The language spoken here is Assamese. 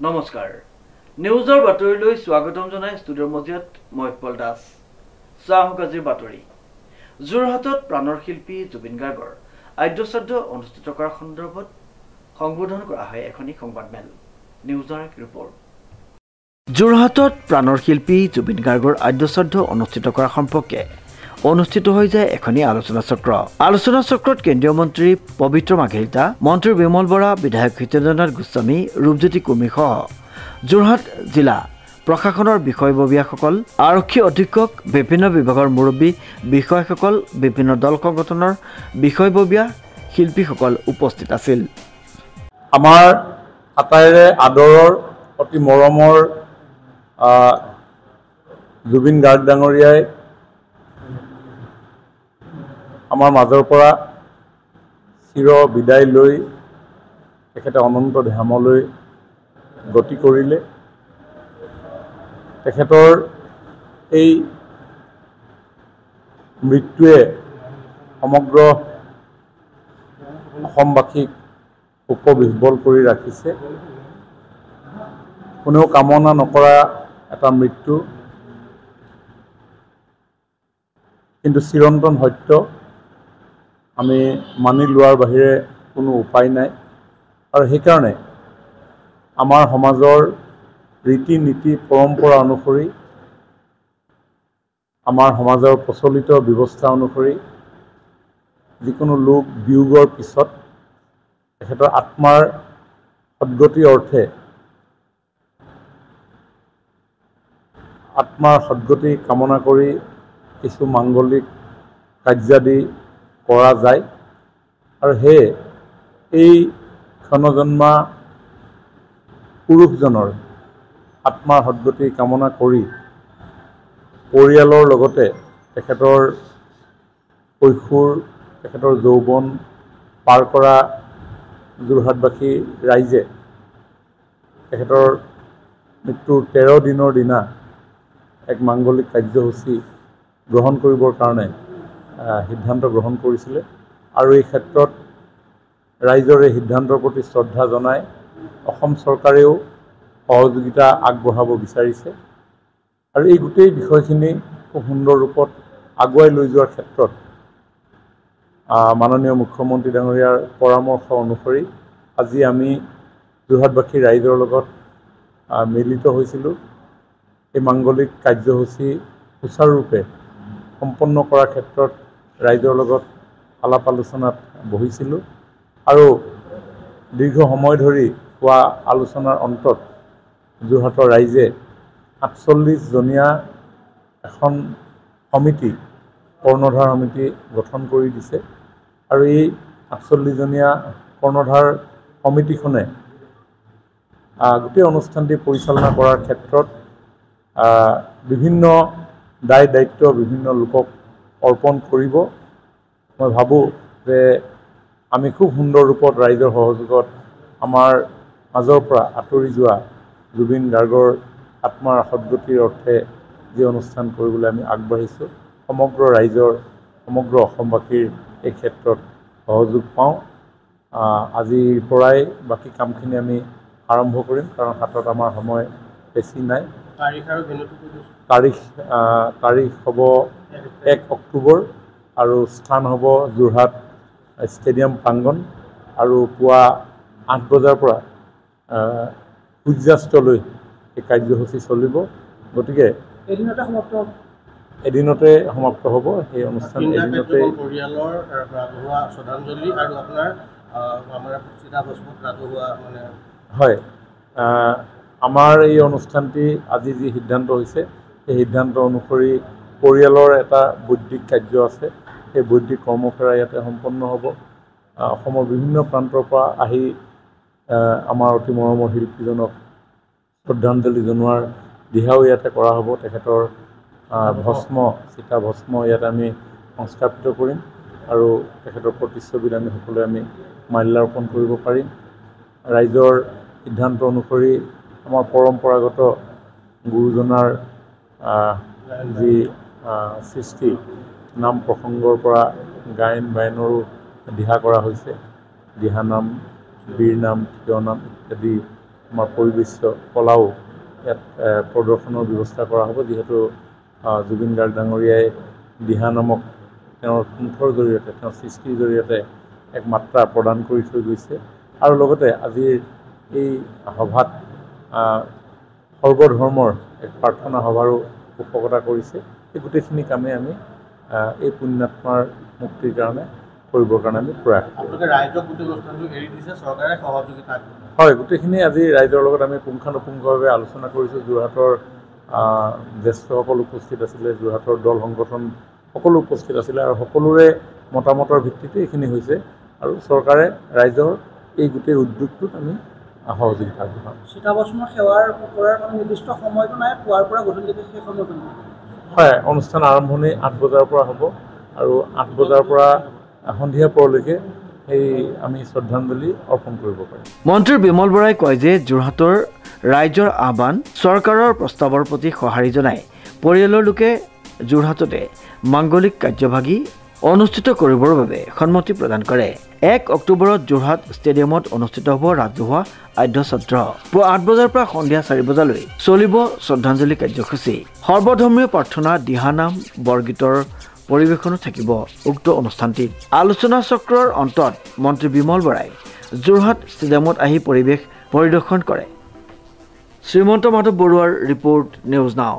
নমস্কাৰ নিউজৰ বাতৰিলৈ স্বাগতম জনাই ষ্টুডিঅ'ৰ মজিয়াত মই উৎপল দাস চাহকাজিৰ বাতৰি যোৰহাটত প্ৰাণৰ শিল্পী জুবিন গাৰ্গৰ আদ্যশ্ৰাদ্ধ অনুষ্ঠিত কৰাৰ সন্দৰ্ভত সংবোধন কৰা হয় এখনি সংবাদমেল নিউজৰ ৰিপৰ্ট যোৰহাটত প্ৰাণৰ শিল্পী জুবিন গাৰ্গৰ আদ্যশ্ৰাদ্ধ অনুষ্ঠিত কৰাৰ সম্পৰ্কে অনুষ্ঠিত হৈ যায় এখনি আলোচনা চক্ৰত কেন্দ্ৰীয় মন্ত্ৰী পবিত্ৰ মাঘেৰিটা মন্ত্ৰী বিমল বৰা বিধায়ক হিতেন্দ্ৰনাথ গোস্বামী ৰূপজ্যোতি কুৰ্মী সহ যোৰহাট জিলা প্ৰশাসনৰ বিষয়ববীয়াসকল আৰক্ষী অধীক্ষক বিভিন্ন বিভাগৰ মুৰব্বী বিষয়াসকল বিভিন্ন দল সংগঠনৰ বিষয়ববীয়া শিল্পীসকল উপস্থিত আছিল। আমাৰ আটাইৰে আদৰৰ অতি মৰমৰ জুবিন গাৰ্গ ডাঙৰীয়াই আমাৰ মাজৰ পৰা চিৰ বিদায় লৈ তেখেতে অনন্ত ধামলৈ গতি কৰিলে। তেখেতৰ এই মৃত্যুৱে সমগ্ৰ অসমবাসীক শোকবিহ্বল কৰি ৰাখিছে। কোনেও কামনা নকৰা এটা মৃত্যু, কিন্তু চিৰন্তন সত্য আমি মানি লোৱাৰ বাহিৰে কোনো উপায় নাই। আৰু সেইকাৰণে আমাৰ সমাজৰ ৰীতি নীতি পৰম্পৰা অনুসৰি আমাৰ সমাজৰ প্ৰচলিত ব্যৱস্থা অনুসৰি যিকোনো লোক বিয়োগৰ পিছত তেখেতৰ আত্মাৰ সদ্গতিৰ অৰ্থে আত্মাৰ সদ্গতি কামনা কৰি কিছু মাংগলিক কাৰ্যাদি কৰা যায়। আৰু সেয়ে এই ক্ষণজন্মা পুৰুষজনৰ আত্মাৰ সদ্গতি কামনা কৰি পৰিয়ালৰ লগতে তেখেতৰ কৈশোৰ তেখেতৰ যৌৱন পাৰ কৰা যোৰহাটবাসী ৰাইজে তেখেতৰ মৃত্যুৰ 13 দিনৰ দিনা এক মাংগলিক কাৰ্যসূচী গ্ৰহণ কৰিবৰ কাৰণে সিদ্ধান্ত গ্ৰহণ কৰিছিলে। আৰু এই ক্ষেত্ৰত ৰাইজৰ এই সিদ্ধান্তৰ প্ৰতি শ্ৰদ্ধা জনাই অসম চৰকাৰেও সহযোগিতা আগবঢ়াব বিচাৰিছে। আৰু এই গোটেই বিষয়খিনি খুব সুন্দৰ ৰূপত আগুৱাই লৈ যোৱাৰ ক্ষেত্ৰত মাননীয় মুখ্যমন্ত্ৰী ডাঙৰীয়াৰ পৰামৰ্শ অনুসৰি আজি আমি যোৰহাটবাসী ৰাইজৰ লগত মিলিত হৈছিলোঁ। এই মাংগলিক কাৰ্যসূচী সুচাৰুৰূপে সম্পন্ন কৰাৰ ক্ষেত্ৰত ৰাইজৰ লগত আলাপ আলোচনাত বহিছিলোঁ। আৰু দীৰ্ঘ সময় ধৰি হোৱা আলোচনাৰ অন্তত যোৰহাটৰ ৰাইজে ৪৮ জনীয়া এখন সমিতি কৰ্ণধাৰ সমিতি গঠন কৰি দিছে। আৰু এই ৪৮ জনীয়া কৰ্ণধাৰ সমিতিখনে গোটেই অনুষ্ঠানটি পৰিচালনা কৰাৰ ক্ষেত্ৰত বিভিন্ন দায় দায়িত্ব বিভিন্ন লোকক অৰ্পণ কৰিব। মই ভাবোঁ যে আমি খুব সুন্দৰ ৰূপত ৰাইজৰ সহযোগত আমাৰ মাজৰ পৰা আঁতৰি যোৱা জুবিন গাৰ্গৰ আত্মাৰ সদ্গতিৰ অৰ্থে যি অনুষ্ঠান কৰিবলৈ আমি আগবাঢ়িছোঁ, সমগ্ৰ ৰাইজৰ সমগ্ৰ অসমবাসীৰ এই ক্ষেত্ৰত সহযোগ পাওঁ। আজিৰ পৰাই বাকী কামখিনি আমি আৰম্ভ কৰিম, কাৰণ হাতত আমাৰ সময় বেছি নাই। তাৰিখ হ'ব 1 অক্টোবৰ আৰু স্থান হ'ব যোৰহাট ষ্টেডিয়াম প্ৰাংগণ। আৰু পুৱা 8 বজাৰ পৰা সূৰ্যাস্তলৈ এই কাৰ্যসূচী চলিব। গতিকে এদিনতে সমাপ্ত হ'ব সেই অনুষ্ঠান। এদিনতে পৰিয়ালৰ ৰাজহুৱা শ্ৰদ্ধাঞ্জলি আৰু আপোনাৰ হয়, আমাৰ এই অনুষ্ঠানটি আজি যি সিদ্ধান্ত হৈছে সেই সিদ্ধান্ত অনুসৰি পৰিয়ালৰ এটা বৈদিক কাৰ্য আছে। সেই বৈদিক কৰ্মফেৰা ইয়াতে সম্পন্ন হ'ব। অসমৰ বিভিন্ন প্ৰান্তৰ পৰা আহি আমাৰ অতি মৰমৰ শিল্পীজনক শ্ৰদ্ধাঞ্জলি জনোৱাৰ দিহাও ইয়াতে কৰা হ'ব। তেখেতৰ চিতা ভস্ম ইয়াতে আমি সংস্থাপিত কৰিম আৰু তেখেতৰ প্ৰতিচ্ছবিত আমি সকলোৱে আমি মাল্যাৰ্পণ কৰিব পাৰিম। ৰাইজৰ সিদ্ধান্ত অনুসৰি আমাৰ পৰম্পৰাগত গুৰুজনাৰ যি সৃষ্টি নাম প্ৰসংগৰ পৰা গায়ন বায়নৰো দিহা কৰা হৈছে। দিহানাম, বীৰনাম, থিয় নাম ইত্যাদি আমাৰ পৰিবেশ কলাও ইয়াত প্ৰদৰ্শনৰ ব্যৱস্থা কৰা হ'ব, যিহেতু জুবিন গাৰ্গ ডাঙৰীয়াই দিহা নামক তেওঁৰ কণ্ঠৰ জৰিয়তে, তেওঁৰ সৃষ্টিৰ জৰিয়তে এক মাত্ৰা প্ৰদান কৰি থৈ গৈছে। আৰু লগতে আজিৰ এই সভাত সৰ্বধৰ্মৰ এক প্ৰাৰ্থনা সভাৰো পোষকতা কৰিছে। এই গোটেইখিনি কামেই আমি এই পুণ্যাত্মাৰ মুক্তিৰ কাৰণে কৰিবৰ কাৰণে আমি প্ৰয়াস কৰোঁ। হয়, গোটেইখিনি আজি ৰাইজৰ লগত আমি পুংখানুপুংখভাৱে আলোচনা কৰিছোঁ। যোৰহাটৰ জ্যেষ্ঠসকল উপস্থিত আছিলে, যোৰহাটৰ দল সংগঠন সকলো উপস্থিত আছিলে, আৰু সকলোৰে মতামতৰ ভিত্তিতে এইখিনি হৈছে। আৰু চৰকাৰে ৰাইজৰ এই গোটেই উদ্যোগটোত আমি সহযোগিতা আগবঢ়াম। চিতাভস্ম সেৱাৰ কৰাৰ নিৰ্দিষ্ট সময়টো নাই, পুৱাৰ পৰা গধূলিলৈকে সেই সময়টো। হয়, অনুষ্ঠান আৰম্ভণি 8 বজাৰ পৰা হ'ব, আৰু 8 বজাৰ পৰা সন্ধিয়া পৰলৈকে আমি শ্ৰদ্ধাঞ্জলি অৰ্পণ কৰিব পাৰিম। মন্ত্ৰী বিমল বৰাই কয় যে যোৰহাটৰ ৰাইজৰ আহ্বান, চৰকাৰৰ প্ৰস্তাৱৰ প্ৰতি সঁহাৰি জনাই পৰিয়ালৰ লোকে যোৰহাটতে মাংগলিক কাৰ্যভাগী অনুষ্ঠিত কৰিবৰ বাবে সন্মতি প্ৰদান কৰে। 1 অক্টোবৰত যোৰহাট ষ্টেডিয়ামত অনুষ্ঠিত হ'ব ৰাজহুৱা আদ্য শ্ৰাদ্ধ। পুৱা 8 বজাৰ পৰা সন্ধিয়া 4 বজালৈ চলিব শ্ৰদ্ধাঞ্জলি কাৰ্যসূচী। সৰ্বধৰ্মীয় প্ৰাৰ্থনা, দিহানাম, বৰগীতৰ পৰিৱেশনো থাকিব উক্ত অনুষ্ঠানটিত। আলোচনা চক্ৰৰ অন্তত মন্ত্ৰী বিমল বৰাই যোৰহাট ষ্টেডিয়ামত আহি পৰিৱেশ পৰিদৰ্শন কৰে। শ্ৰীমন্ত মাধৱ বৰুৱাৰ ৰিপৰ্ট, নিউজ নাও।